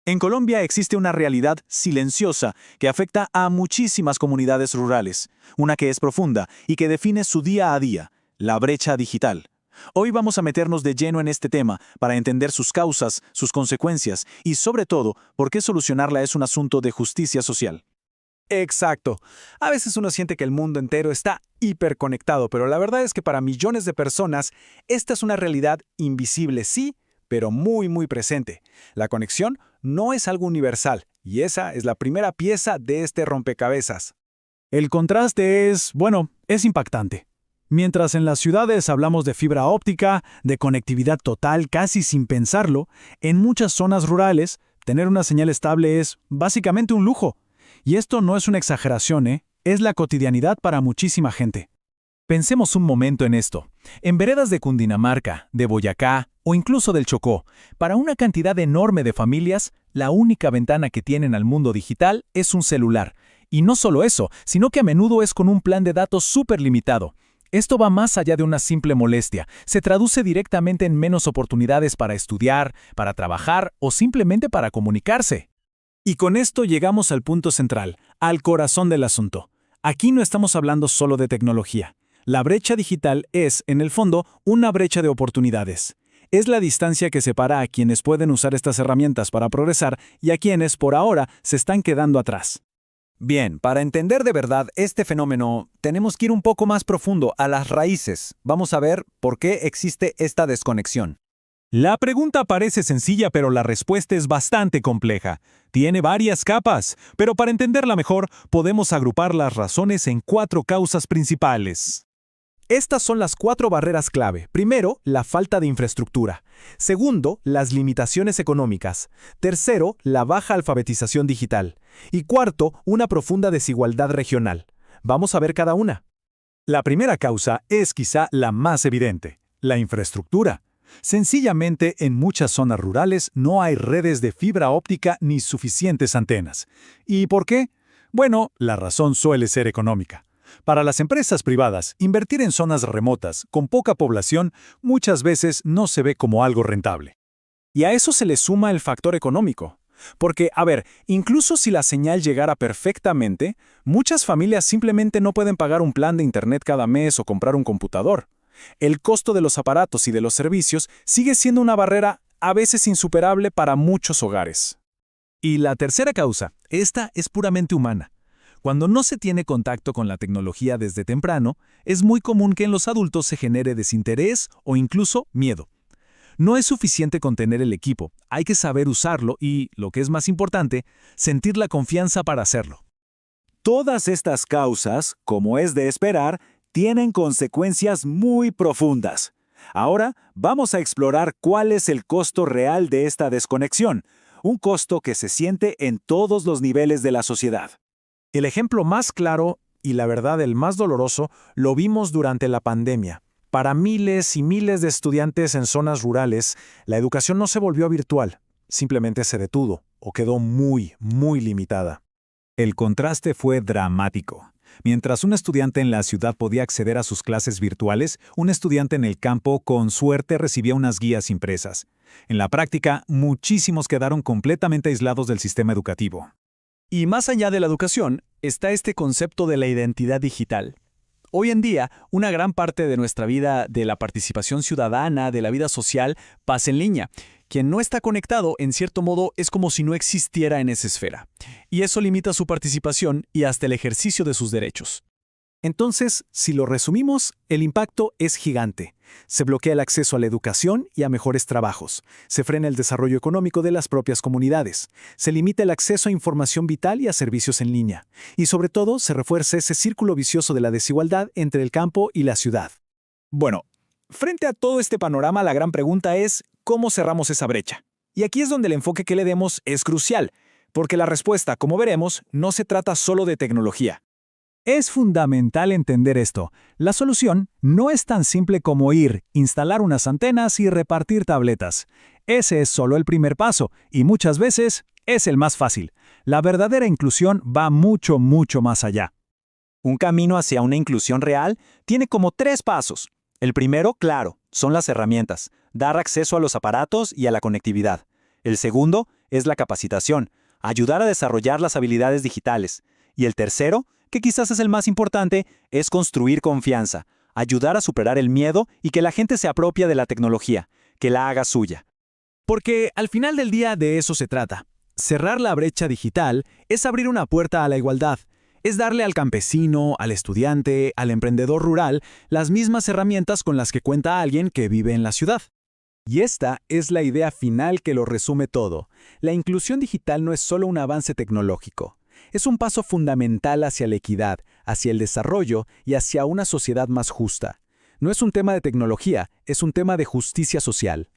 En Colombia existe una realidad silenciosa que afecta a muchísimas comunidades rurales, una que es profunda y que define su día a día, la brecha digital. Hoy vamos a meternos de lleno en este tema para entender sus causas, sus consecuencias y, sobre todo, por qué solucionarla es un asunto de justicia social. Exacto. A veces uno siente que el mundo entero está hiperconectado, pero la verdad es que para millones de personas esta es una realidad invisible, sí, pero muy presente. La conexión no es algo universal, y esa es la primera pieza de este rompecabezas. El contraste es impactante. Mientras en las ciudades hablamos de fibra óptica, de conectividad total casi sin pensarlo, en muchas zonas rurales, tener una señal estable es básicamente un lujo. Y esto no es una exageración, es la cotidianidad para muchísima gente. Pensemos un momento en esto. En veredas de Cundinamarca, de Boyacá o incluso del Chocó, para una cantidad enorme de familias, la única ventana que tienen al mundo digital es un celular. Y no solo eso, sino que a menudo es con un plan de datos súper limitado. Esto va más allá de una simple molestia. Se traduce directamente en menos oportunidades para estudiar, para trabajar o simplemente para comunicarse. Y con esto llegamos al punto central, al corazón del asunto. Aquí no estamos hablando solo de tecnología. La brecha digital es, en el fondo, una brecha de oportunidades. Es la distancia que separa a quienes pueden usar estas herramientas para progresar y a quienes, por ahora, se están quedando atrás. Bien, para entender de verdad este fenómeno, tenemos que ir un poco más profundo, a las raíces. Vamos a ver por qué existe esta desconexión. La pregunta parece sencilla, pero la respuesta es bastante compleja. Tiene varias capas, pero para entenderla mejor, podemos agrupar las razones en 4 causas principales. Estas son las 4 barreras clave. Primero, la falta de infraestructura. Segundo, las limitaciones económicas. Tercero, la baja alfabetización digital. Y cuarto, una profunda desigualdad regional. Vamos a ver cada una. La primera causa es quizá la más evidente, la infraestructura. Sencillamente, en muchas zonas rurales no hay redes de fibra óptica ni suficientes antenas. ¿Y por qué? Bueno, la razón suele ser económica. Para las empresas privadas, invertir en zonas remotas, con poca población, muchas veces no se ve como algo rentable. Y a eso se le suma el factor económico. Porque, incluso si la señal llegara perfectamente, muchas familias simplemente no pueden pagar un plan de internet cada mes o comprar un computador. El costo de los aparatos y de los servicios sigue siendo una barrera a veces insuperable para muchos hogares. Y la tercera causa, esta es puramente humana. Cuando no se tiene contacto con la tecnología desde temprano, es muy común que en los adultos se genere desinterés o incluso miedo. No es suficiente con tener el equipo, hay que saber usarlo y, lo que es más importante, sentir la confianza para hacerlo. Todas estas causas, como es de esperar, tienen consecuencias muy profundas. Ahora vamos a explorar cuál es el costo real de esta desconexión, un costo que se siente en todos los niveles de la sociedad. El ejemplo más claro, y la verdad el más doloroso, lo vimos durante la pandemia. Para miles y miles de estudiantes en zonas rurales, la educación no se volvió virtual, simplemente se detuvo o quedó muy limitada. El contraste fue dramático. Mientras un estudiante en la ciudad podía acceder a sus clases virtuales, un estudiante en el campo con suerte recibía unas guías impresas. En la práctica, muchísimos quedaron completamente aislados del sistema educativo. Y más allá de la educación, está este concepto de la identidad digital. Hoy en día, una gran parte de nuestra vida, de la participación ciudadana, de la vida social, pasa en línea. Quien no está conectado, en cierto modo, es como si no existiera en esa esfera. Y eso limita su participación y hasta el ejercicio de sus derechos. Entonces, si lo resumimos, el impacto es gigante. Se bloquea el acceso a la educación y a mejores trabajos. Se frena el desarrollo económico de las propias comunidades. Se limita el acceso a información vital y a servicios en línea. Y sobre todo, se refuerza ese círculo vicioso de la desigualdad entre el campo y la ciudad. Bueno, frente a todo este panorama, la gran pregunta es, ¿cómo cerramos esa brecha? Y aquí es donde el enfoque que le demos es crucial, porque la respuesta, como veremos, no se trata solo de tecnología. Es fundamental entender esto. La solución no es tan simple como ir, instalar unas antenas y repartir tabletas. Ese es solo el primer paso y muchas veces es el más fácil. La verdadera inclusión va mucho más allá. Un camino hacia una inclusión real tiene como 3 pasos. El primero, claro, son las herramientas, dar acceso a los aparatos y a la conectividad. El segundo es la capacitación, ayudar a desarrollar las habilidades digitales. Y el tercero, que quizás es el más importante, es construir confianza, ayudar a superar el miedo y que la gente se apropie de la tecnología, que la haga suya. Porque al final del día de eso se trata. Cerrar la brecha digital es abrir una puerta a la igualdad. Es darle al campesino, al estudiante, al emprendedor rural las mismas herramientas con las que cuenta alguien que vive en la ciudad. Y esta es la idea final que lo resume todo. La inclusión digital no es solo un avance tecnológico. Es un paso fundamental hacia la equidad, hacia el desarrollo y hacia una sociedad más justa. No es un tema de tecnología, es un tema de justicia social.